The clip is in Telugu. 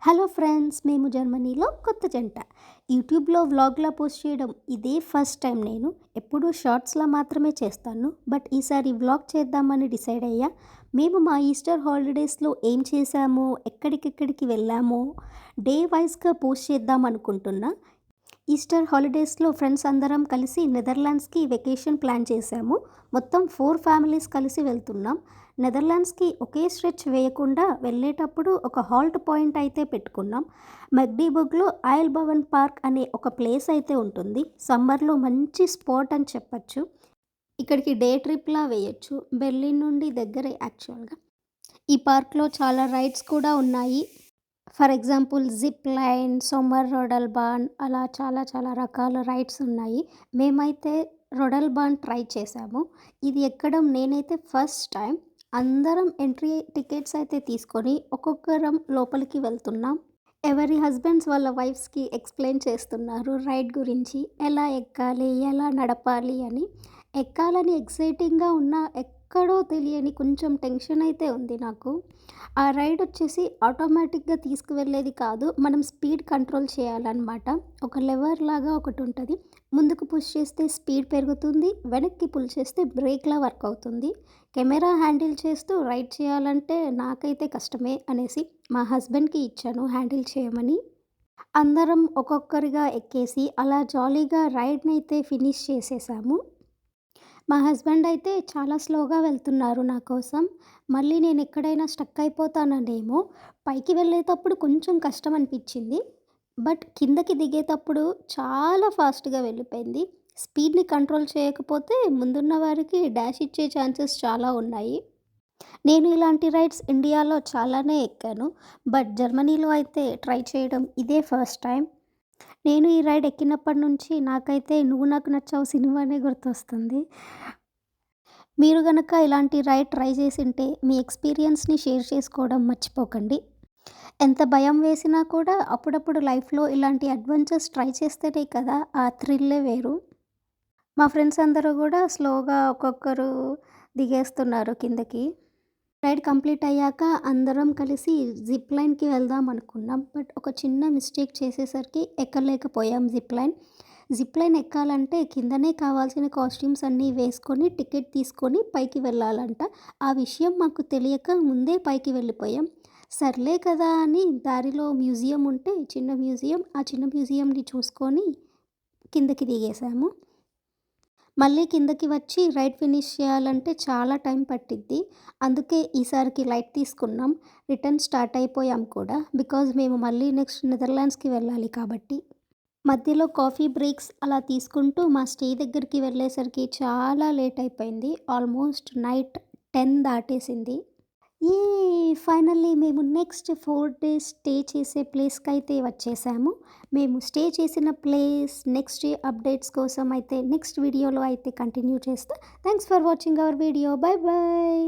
హలో ఫ్రెండ్స్, మేము జర్మనీలో కొత్త జంట. యూట్యూబ్లో వ్లాగ్లా పోస్ట్ చేయడం ఇదే ఫస్ట్ టైం. నేను ఎప్పుడూ షార్ట్స్లా మాత్రమే చేస్తాను, బట్ ఈసారి వ్లాగ్ చేద్దామని డిసైడ్ అయ్యా. మేము మా ఈస్టర్ హాలిడేస్లో ఏం చేశామో, ఎక్కడికెక్కడికి వెళ్ళామో డే వైజ్గా పోస్ట్ చేద్దాం అనుకుంటున్నా. ఈస్టర్ హాలిడేస్లో ఫ్రెండ్స్ అందరం కలిసి నెదర్లాండ్స్కి వెకేషన్ ప్లాన్ చేశాము. మొత్తం 4 ఫ్యామిలీస్ కలిసి వెళ్తున్నాం. నెదర్లాండ్స్కి ఒకే స్ట్రెచ్ వేయకుండా వెళ్ళేటప్పుడు ఒక హాల్ట్ పాయింట్ అయితే పెట్టుకున్నాం. మగ్డీబుగ్లో ఆయిల్ భవన్ పార్క్ అనే ఒక ప్లేస్ అయితే ఉంటుంది. సమ్మర్లో మంచి స్పాట్ అని చెప్పచ్చు. ఇక్కడికి డే ట్రిప్లా వేయచ్చు. బెర్లిన్ నుండి దగ్గరే యాక్చువల్గా. ఈ పార్క్లో చాలా రైడ్స్ కూడా ఉన్నాయి. For example zip line, summer రొడల్ బాన్, అలా చాలా చాలా రకాల రైడ్స్ ఉన్నాయి. మేమైతే రొడల్ బాన్ ట్రై చేసాము. ఇది ఎక్కడం నేనైతే ఫస్ట్ టైం. అందరం ఎంట్రీ టికెట్స్ అయితే తీసుకొని ఒక్కొక్కరం లోపలికి వెళ్తున్నాం. ఎవరి హస్బెండ్స్ వాళ్ళ వైఫ్స్కి ఎక్స్ప్లెయిన్ చేస్తున్నారు రైడ్ గురించి, ఎలా ఎక్కాలి, ఎలా నడపాలి అని. ఎక్కాలని ఎక్సైటింగ్గా ఉన్నా ఎక్కడో తెలియని కొంచెం టెన్షన్ అయితే ఉంది నాకు. ఆ రైడ్ వచ్చేసి ఆటోమేటిక్గా తీసుకువెళ్ళేది కాదు, మనం స్పీడ్ కంట్రోల్ చేయాలన్నమాట. ఒక లెవర్ లాగా ఒకటి ఉంటుంది. ముందుకు పుష్ చేస్తే స్పీడ్ పెరుగుతుంది, వెనక్కి పుల్ చేస్తే బ్రేక్లా వర్క్ అవుతుంది. కెమెరా హ్యాండిల్ చేస్తూ రైడ్ చేయాలంటే నాకైతే కష్టమే అనేసి మా హస్బెండ్కి ఇచ్చాను హ్యాండిల్ చేయమని. అందరం ఒక్కొక్కరిగా ఎక్కేసి అలా జాలీగా రైడ్ని అయితే ఫినిష్ చేసేసాము. మా హస్బెండ్ అయితే చాలా స్లోగా వెళ్తున్నారు నా కోసం. మళ్ళీ నేను ఎక్కడైనా స్టక్ అయిపోతాననేమో. పైకి వెళ్ళేటప్పుడు కొంచెం కష్టం అనిపించింది, బట్ కిందకి దిగేటప్పుడు చాలా ఫాస్ట్గా వెళ్ళిపోయింది. స్పీడ్ని కంట్రోల్ చేయకపోతే ముందున్న వారికి డాష్ ఇచ్చే ఛాన్సెస్ చాలా ఉన్నాయి. నేను ఇలాంటి రైడ్స్ ఇండియాలో చాలానే ఎక్కాను, బట్ జర్మనీలో అయితే ట్రై చేయడం ఇదే ఫస్ట్ టైం. నేను ఈ రైడ్ ఎక్కినప్పటి నుంచి నాకైతే 'నువ్వు నాకు నచ్చావు' సినిమానే గుర్తొస్తుంది. మీరు గనక ఇలాంటి రైడ్ ట్రై చేసుంటే మీ ఎక్స్పీరియన్స్‌ని షేర్ చేసుకోవడం మర్చిపోకండి. ఎంత భయం వేసినా కూడా అప్పుడప్పుడు లైఫ్‌లో ఇలాంటి అడ్వెంచర్స్ ట్రై చేస్తేనే కదా ఆ థ్రిల్లే వేరు. మా ఫ్రెండ్స్ అందరూ కూడా స్లోగా ఒక్కొక్కరు దిగేస్తున్నారు కిందకి. రైడ్ కంప్లీట్ అయ్యాక అందరం కలిసి జిప్ లైన్‌కి వెళ్దాం అనుకున్నాం, బట్ ఒక చిన్న మిస్టేక్ చేసేసరికి ఎక్కలేకపోయాం జిప్ లైన్. జిప్ లైన్ ఎక్కాలంటే కిందనే కావాల్సిన కాస్ట్యూమ్స్ అన్నీ వేసుకొని టికెట్ తీసుకొని పైకి వెళ్ళాలంట. ఆ విషయం మాకు తెలియక ముందే పైకి వెళ్ళిపోయాం. సర్లే కదా అని దారిలో మ్యూజియం ఉంటే చిన్న మ్యూజియం, ఆ చిన్న మ్యూజియంని చూసుకొని కిందకి దిగేసాము. మళ్ళీ కిందకి వచ్చి రైడ్ ఫినిష్ చేయాలంటే చాలా టైం పట్టిద్ది. అందుకే ఈసారికి లైట్ తీసుకున్నాం. రిటర్న్ స్టార్ట్ అయిపోయాం కూడా, బికాజ్ మేము మళ్ళీ నెక్స్ట్ నెదర్లాండ్స్కి వెళ్ళాలి కాబట్టి. మధ్యలో కాఫీ బ్రేక్స్ అలా తీసుకుంటూ మా స్టే దగ్గరికి వెళ్ళేసరికి చాలా లేట్ అయిపోయింది. Almost night 10 దాటేసింది. ఈ ఫైనల్లీ మేము నెక్స్ట్ 4 డేస్ స్టే చేసే ప్లేస్కి అయితే వచ్చేసాము. మేము స్టే చేసిన ప్లేస్ నెక్స్ట్ డే అప్డేట్స్ కోసం అయితే నెక్స్ట్ వీడియోలో అయితే కంటిన్యూ చేస్తా. Thanks for watching our video. Bye bye.